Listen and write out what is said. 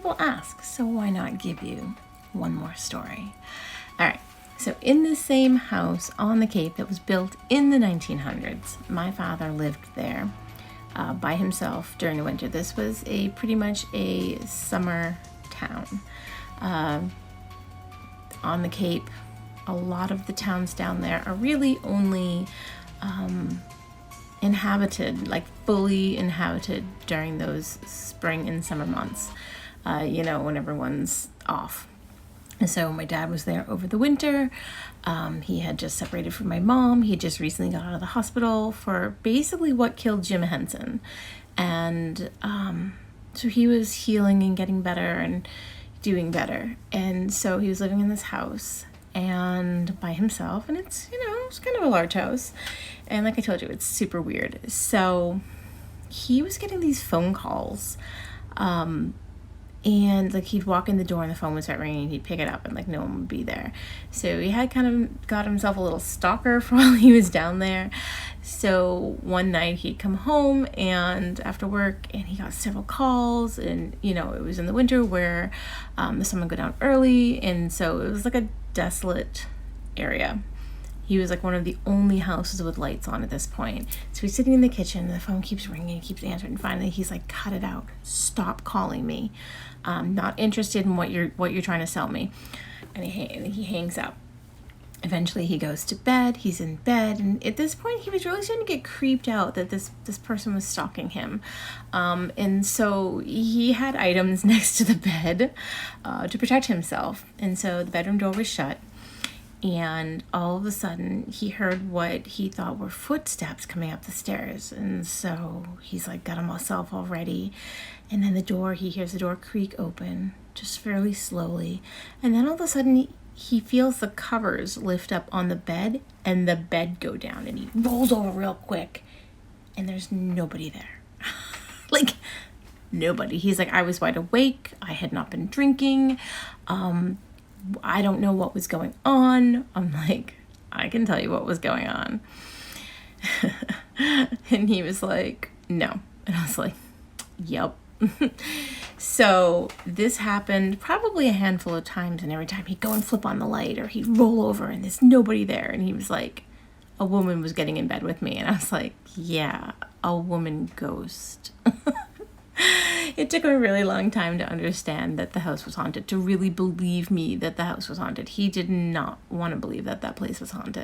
people ask, so why not give you one more story? All right. So in the same house on the Cape that was built in the 1900s, my father lived there by himself during the winter. This was pretty much a summer town. On the Cape, a lot of the towns down there are really only inhabited, like fully inhabited during those spring and summer months, when everyone's off. And so my dad was there over the winter. He had just separated from my mom. He had just recently got out of the hospital for basically what killed Jim Henson. And so he was healing and getting better and doing better. And so he was living in this house and by himself. And it's kind of a large house. And like I told you, it's super weird. So he was getting these phone calls. And like he'd walk in the door and the phone would start ringing, he'd pick it up and like no one would be there. So he had kind of got himself a little stalker for while he was down there. So one night he'd come home and after work and he got several calls, and it was in the winter where the sun would go down early, and so it was like a desolate area. He was like one of the only houses with lights on at this point. So he's sitting in the kitchen, and the phone keeps ringing, keeps answering, and finally he's like, "Cut it out! Stop calling me. I'm not interested in what you're trying to sell me." And he hangs up. Eventually he goes to bed. He's in bed, and at this point he was really starting to get creeped out that this person was stalking him. And so he had items next to the bed to protect himself. And so the bedroom door was shut. And all of a sudden, he heard what he thought were footsteps coming up the stairs. And so he's like got himself all ready. And then he hears the door creak open, just fairly slowly. And then all of a sudden, he feels the covers lift up on the bed and the bed go down. And he rolls over real quick. And there's nobody there. Like, nobody. He's like, I was wide awake. I had not been drinking. I don't know what was going on. I'm like, I can tell you what was going on. And he was like, no. And I was like, yep. So this happened probably a handful of times, and every time he'd go and flip on the light or he'd roll over and there's nobody there. And he was like, a woman was getting in bed with me. And I was like, yeah, a woman ghost. It took him a really long time to understand that the house was haunted, to really believe me that the house was haunted. He did not want to believe that that place was haunted.